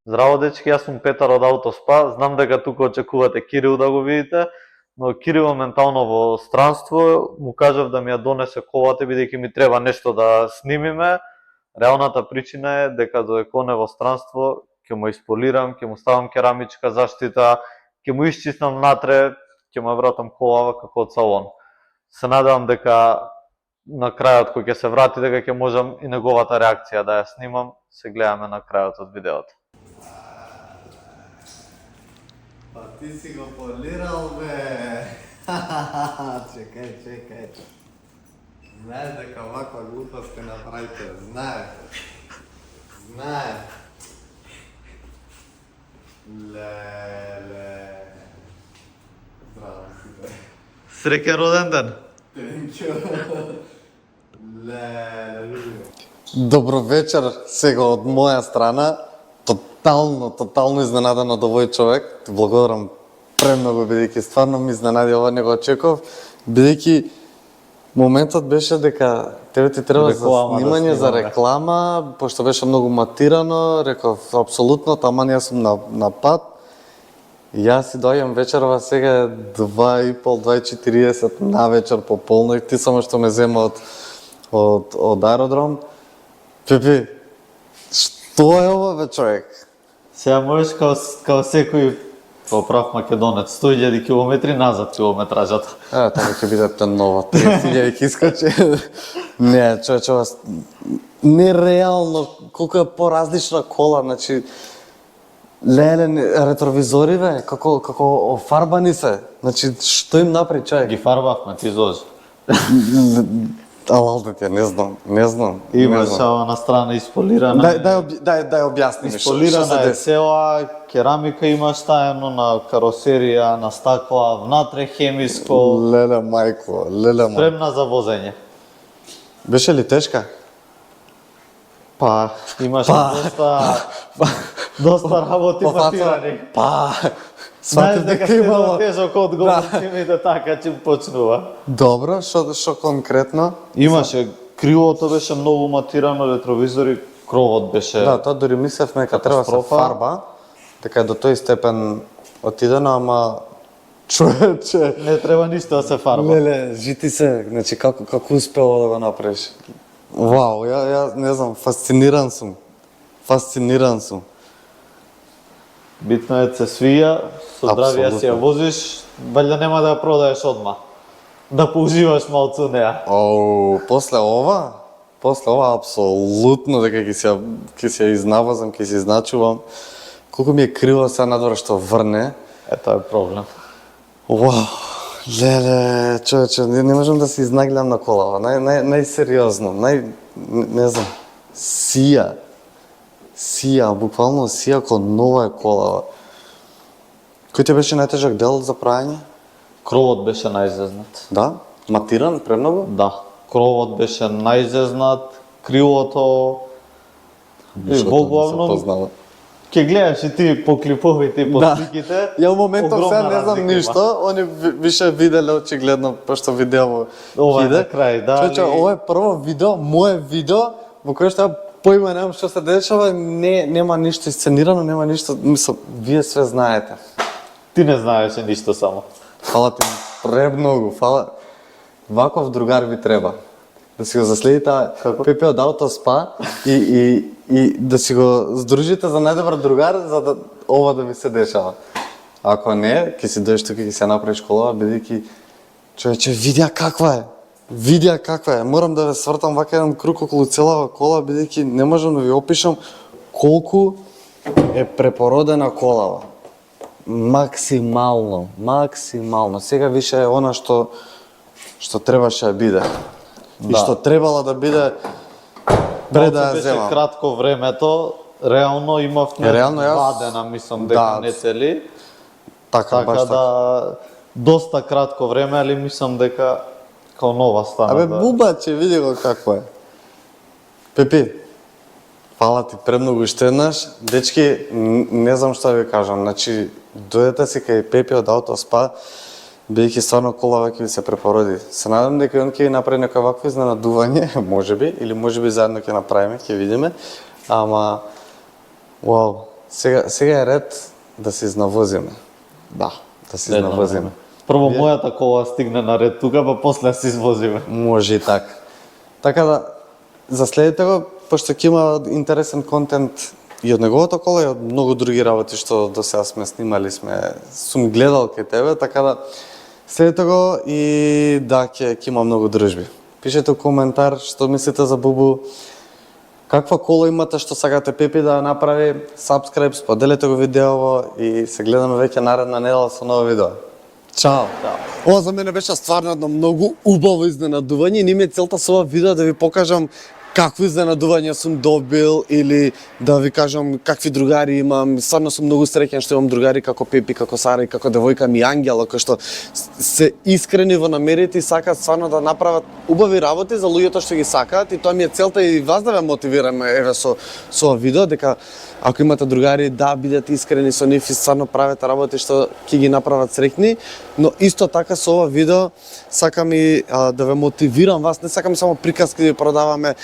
Здраво дечки, јас сум Петар од Аутоспа. Знам дека тука очекувате Кирил да го видите, но Кирил ментално во странство, му кажав да ми ја донесе колата бидејќи ми треба нешто да снимиме. Реалната причина е дека додека он е во странство, ќе му исполирам, ќе му ставам керамичка заштита, ќе му исчистам внатре, ќе му вратам колава како од салон. Се надевам дека на крајот кој ќе се врати дека ќе можам и неговата реакција да ја снимам. Се гледаме на крајот од видеото. Па ти си го полирал, бе! Чекај. Знаеш дека ваква глупост ќе направите, знаеш. Леле. Здраво си, бе. Среќен роден ден! Thank you. Леле. Добро вечер сега од моја страна. Тотално изненаден од овој човек. Ти благодарам премногу, бидејќи стварно ми изненади, ова не го очеков, бидејќи моментот беше дека тебе ти треба за снимање, за реклама, пошто беше многу матирано, реков апсолутно, таман јас сум на пат. Јас си доаѓам вечерва сега 2:30 на вечер пополно и ти само што ме зема од аеродром. Пепи, што е ова, бе, човек? Сега можеш као секој прав македонец, 100.000 километри назад километражата. Така ќе биде нова, 30.000 ќе искачи. Не, човече, нереално колку е поразлична кола, значи леле, ретровизори, бе, како офарбани се. Значи, што им напри, човек? Ги фарбавме, ти зози. Алалдите, не знам. Имаш на страна исполирана. Дај објасни ми што се Исполирана е деси. цела, керамика имаш тајано на каросерија, на стакла, внатре хемиско, Леле мајко. спремна за возење. Беше ли тешка? Па, имаше доста работи патирани. Знаеш дека стена тежок одговор, цимите така че почнува. Добро, што конкретно? Имаше, крилото беше многу матирано, ретровизори, кровот беше... Да, тоа дори мислевме дека треба се фарба, дека до тој степен отидено, ама човече... Не треба ништо да се фарба. Леле, жити се, значи како успело да го направиш? Вау, ја не знам, фасциниран сум. Битно е се свија, со здравија си ја возиш, валјда нема да ја продаеш одма. Да поуживаш малку неа. После ова апсолутно дека ќе се изнавазам, ќе се изначувам. Колку ми е криво сега надвор што врне. Тоа е проблем. Вау, леле, човече, не можам да се изнагледам на колава. Најсериозно, не знам, сија, буквално сија ко нова е колава. Кој ти беше најтежок дел за правење? Кровот беше најзезнат. Да? Матиран премногу? Да. Кровот беше најзезнат, крилото... Во главном, ќе гледаш и ти по клиповите и по сликите. Ја во моментов сега не знам ништо, они више виделе очигледно, пошто видео ова е на крај, да. Човече, ова е прво видео, мое видео, во кое што поима немам што се дешава, нема ништоисценирано, нема ништо, мислам, вие све знаете. Ти не знаеше ништо само. Фала ти премногу, фала. Ваков другар ви треба. Да си го заследите Пепе од Аутоспа и да си го здружите за најдобар другар, за да ова да ви се дешава. Ако не, ќе си дојдеш тука и ќе се направиш колава, бидејќи човече, видеа каква е. Морам да ве свртам вака еден круг околу целава кола, бидејќи не можам да ви опишам колку е препородена колава. Максимално. Сега више е она што требаше да биде. И што требала да биде пред да ја земам. Беше кратко времето, реално имавме 2 дена, мислам дека не цели. Така да, доста кратко време, али мислам дека као нова стана. Бубаче, види го како е. Пепи, фала ти премногу уште еднаш. Дечки, не знам што ви кажам, значи, дојдете си кај Пепи од Аутоспа, бидејќи стварно колава ќе ви се препороди. Се надам дека он ќе ви направи некој вакво изненадување, можеби, или можеби заедно ќе направиме, ќе видиме. Ама, вау, Сега е ред да се изнавозиме. Да. Да се изнавозиме. Прво мојата кола стигне на ред тука, па после се извозиме. Може и така. Така да, заследите го, пошто ќе има интересен контент и од неговото кола и од многу други работи што до сега сме снимали, сум гледал кај тебе, така да следите го и да, ќе има многу дружби. Пишете коментар што мислите за Бубу, каква кола имате што сакате Пепи да направи, subscribe, споделете го видеово и се гледаме веќе наредна недела со ново видео. Чао! Ова за мене беше стварно едно многу убаво изненадување и не ми е целта со ова видео да ви покажам какво изненадување сум добил или да ви кажам какви другари имам. Стварно сум многу среќен што имам другари како Пепи, како Сара и како девојка ми Ангела, кои што се искрени во намерите и сакаат стварно да направат убави работи за луѓето што ги сакаат и тоа ми е целта и вас да ве мотивирам еве со ова видео дека ако имате другари, да, бидете искрени со нив и стварно правете работи што ќе ги направат среќни, но исто така со ова видео сакам и да ве мотивирам вас, не сакам само приказки да ви продаваме,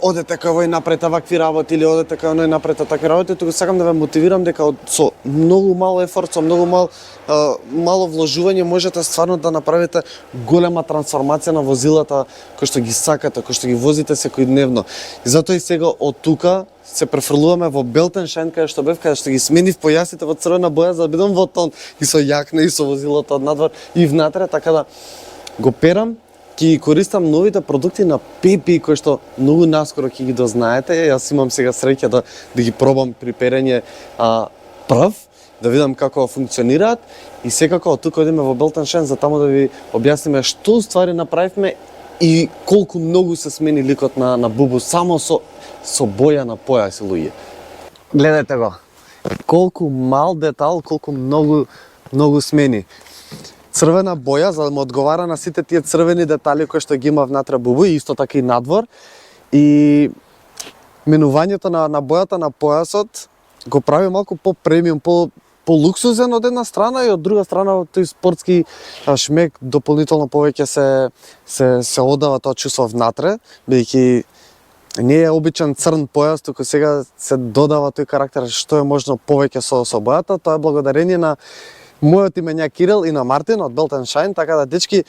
одете кај овој направете вакви работи или одете кај оној направете такви работи, туку сакам да ве мотивирам дека со многу мал ефорт, со многу мало вложување можете стварно да направите голема трансформација на возилата кои што ги сакате, кои што ги возите секојдневно. И затоа и сега од тука се префрлуваме во Белтен Шайн, каде што бев, каде што ги сменив појасите во црвена боја за да бидам во тон и со јакна и со возилото од надвор и внатре, така да го перам. Ќе користам новите продукти на Пепи кои што многу наскоро ќе ги дознаете. Јас имам сега среќа да ги пробам при перење прв, да видам како функционираат и секако од тука одиме во Белтен Шайн за таму да ви објасниме што уствари направивме и колку многу се смени ликот на Бубу само со боја на појаси, луѓе. Гледате го. Колку мал детал, колку многу смени. Црвена боја за да му одговара на сите тие црвени детали кои што ги има внатре Бубу и исто така и надвор. И менувањето на бојата на појасот го прави малку по-премиум, по-луксузен од една страна и од друга страна тој спортски шмек дополнително повеќе се одава тоа чувство внатре, бидејќи не е обичен црн појас, туку сега се додава тој карактер што е можно повеќе со бојата. Тоа е благодарение на мојот име Кирил и на Мартин од Белтен Шайн, така да дечки,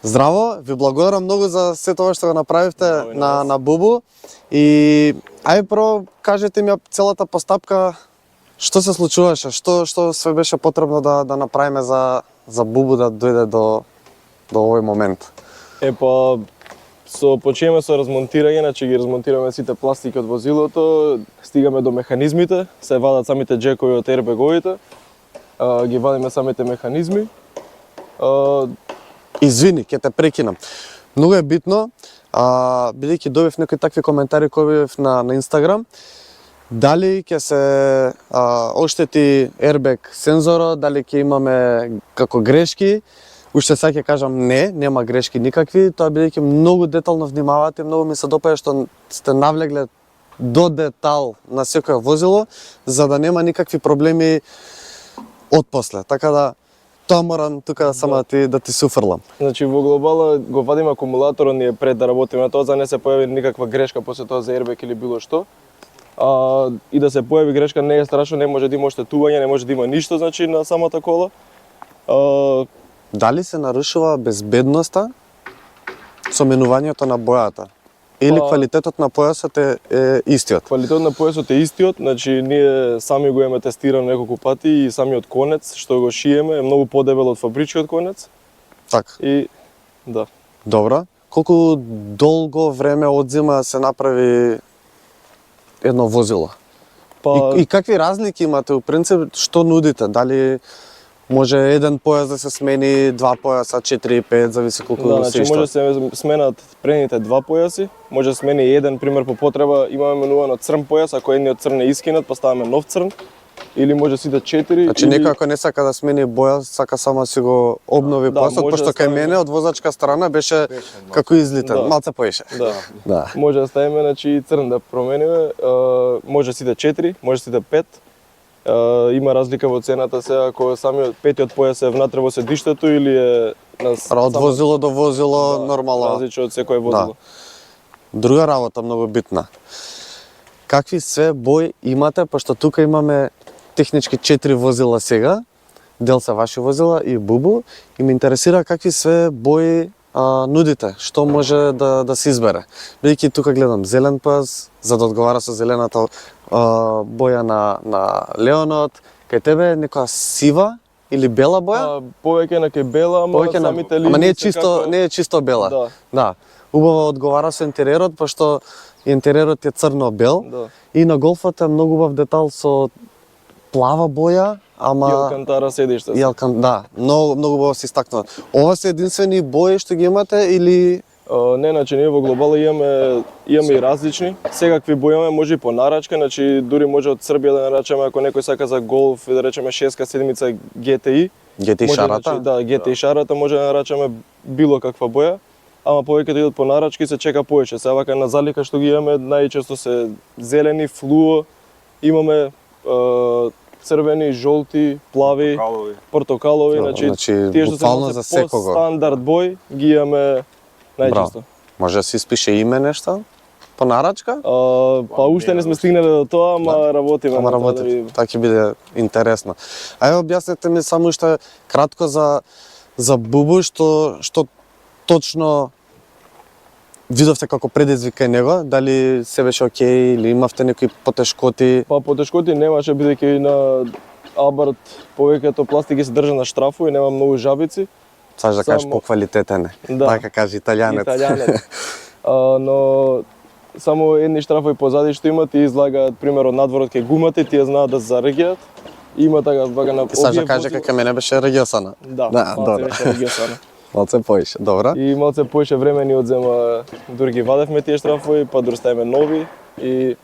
здраво, ви благодарам многу за се тоа што го направивте на Бубу и ај прво кажете ми целата постапка што се случуваше, што се беше потребно да направиме за Бубу да дојде до овој момент. Почнеме со размонтирање, значи ги размонтираме сите пластики од возилото, стигаме до механизмите, се вадат самите джекови од ербеговите, ги вадиме самите механизми. Извини, ќе те прекинам. Многу е битно, бидејќи добив некои такви коментари кои добив на Инстаграм, дали ќе се оштети ербег сензоро, дали ќе имаме како грешки. Уште сега ќе кажам не, нема грешки никакви, тоа бидејќи многу детално внимавате, многу ми се допаѓа што сте навлегле до детал на секое возило, за да нема никакви проблеми отпосле. Така да тоа морам тука само да ти се уфрлам. Значи во глобала го вадиме акумулаторот ние пред да работиме на тоа, за да не се појави никаква грешка после тоа за ербег или било што. И да се појави грешка не е страшно, не може да има оштетување, не може да има ништо значи на самата кола. Дали се нарушува безбедноста со менувањето на бојата? Или квалитетот на појасот е истиот? Квалитетот на појасот е истиот, значи ние сами го имаме тестирано неколку пати и самиот конец што го шиеме е многу подебел од фабричкиот конец. Така. И да. Добро. Колку долго време одзема да се направи едно возило? И какви разлики имате у принцип, што нудите? Дали може еден појас да се смени, два појаса, 4, 5, зависи колку да се може да се сменат предните два појаси, може да смени еден, пример по потреба, имаме менувано црн појас, ако едниот црн е искинат, поставаме нов црн, или може сите 4. Значи некој ако не сака да смени боја, сака само да си го обнови појасот, пошто кај мене од возачка страна беше како излитен, малце поише. Да. Може да ставиме значи црн да промениме, може сите 4, може сите 5. Има разлика во цената сега ако самиот петиот појас е внатре во седиштето или е од возило до возило нормално. Различно од секое возило. Друга работа многу битна. какви све бои имате, пошто тука имаме технички 4 возила сега, дел се ваши возила и Бубу, и ме интересира какви све бои нудите, што може да се избере. Бидејќи тука гледам зелен пас, за да одговара со зелената боја на Леонот, кај тебе некоја сива или бела боја? Повеќе на кај бела, ама самите линии ама не е се чисто, како... не е чисто бела. Да. Да. Убаво одговара со интериерот, пошто интериерот е црно-бел. Да. И на Голфот е многу убав детал со плава боја, ама И алкантара седиште. да, многу убаво се истакнува. Ова се единствени бои што ги имате или Не, значи ние во Глобала имаме и различни. Секакви бои имаме, може и по нарачка, значи дури може од Србија да нарачаме ако некој сака за голф и да речеме 6-ка седмица GTI. GTI Може, шарата? значи, да, GTI шарата може да нарачаме било каква боја, ама повеќето идат по нарачки се чека повеќе. Се вака на залика што ги имаме најчесто се зелени, флуо, имаме црвени, жолти, плави, портокалови, значи тие што буквално за се по секого. стандард бој ги имаме најчесто. Може да се испише име нешто по нарачка? Па уште не сме стигнале до тоа, ама работиме. Ама на тоа да работите. видиме. Така ќе биде интересно. Ајде објаснете ми само уште кратко за Бубу, што точно видовте како предизвик кај него, дали се беше окей или имавте некои потешкоти? Па потешкоти немаше, бидејќи на Абарт повеќето пластики се држа на штрафу и нема многу жабици. Саш да кажеш поквалитетен е. Да. Така каже италијанец. Италијанец. Но само едни штрафови позади што имат и излагаат пример од надворот кај гумата и тие знаат да заргиат. Има така вака на И Саш да каже дека мене беше региосана. Да, малце добро. беше региосана. Малце поише, добро. И малце поише време ни одзема, дури ги вадевме тие штрафови, па дури ставиме нови и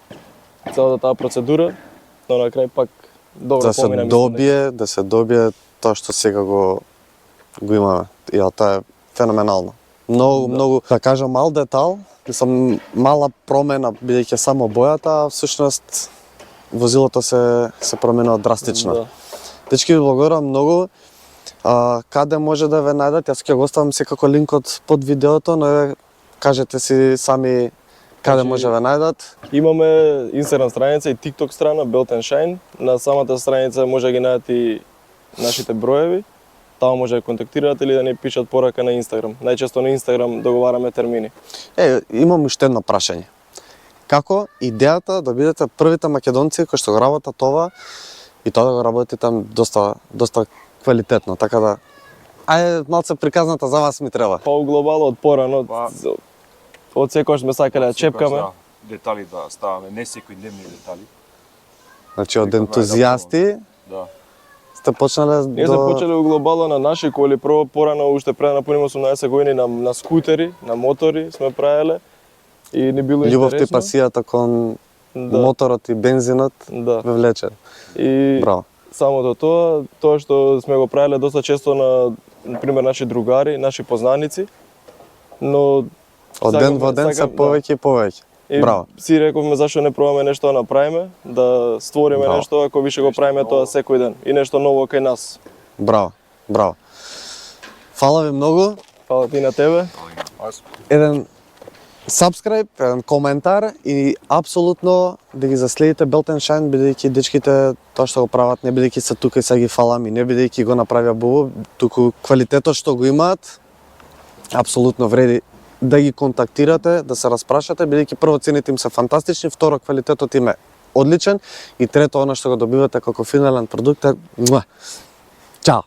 целата таа процедура, но на крај пак добро помина. Да се добие тоа што сега го имаме. И тоа е феноменално. Многу, да кажам, мал детал, мислам мала промена бидејќи само бојата, а всушност возилото се променува драстично. Да. Дечки ви благодарам многу. Каде може да ве најдат? Јас ќе го оставам секако линкот под видеото, но кажете си сами каде Значи, може да ве најдат. Имаме Instagram страница и TikTok страна Belt and Shine. На самата страница може да ги најдат и нашите броеви. Таа може да контактираат или да ни пишат порака на Instagram. Најчесто на Instagram договараме термини. Имам уште едно прашање. Како идејата да бидете првите македонци кои што го работат ова и тоа да го работи там доста квалитетно, така да ајде малце приказната за вас ми треба. Па у Глобала од порано, од секој сме сакале да чепкаме. Детали да ставаме, не секојдневни детали. Значи од ентузијасти Да. сте почнале Ние сме почеле у Глобала на наши коли, прво порано уште пред да напуниме 18 години на скутери, на мотори сме правеле и ни било љубовта и интересно. пасијата кон Да. моторот и бензинот Да. ве влече. И Браво. самото тоа што сме го правеле доста често на пример наши другари, наши познаници, но Од ден во ден се повеќе и повеќе. И Браво. си рековме зашто не пробаме нешто да направиме, да створиме Браво. нешто ако више го правиме тоа секој ден и нешто ново кај нас. Браво. Браво. Фала ви многу. Фала ти на тебе. Еден subscribe, еден коментар и апсолутно да ги заследите Belt and Shine, бидејќи дечките тоа што го прават, не бидејќи се тука и сега ги фалам и не бидејќи го направија Бубу, туку квалитетот што го имаат, апсолутно вреди да ги контактирате, да се распрашате, бидејќи прво цените им се фантастични, второ квалитетот им е одличен и трето она што го добивате како финален продукт е Чао!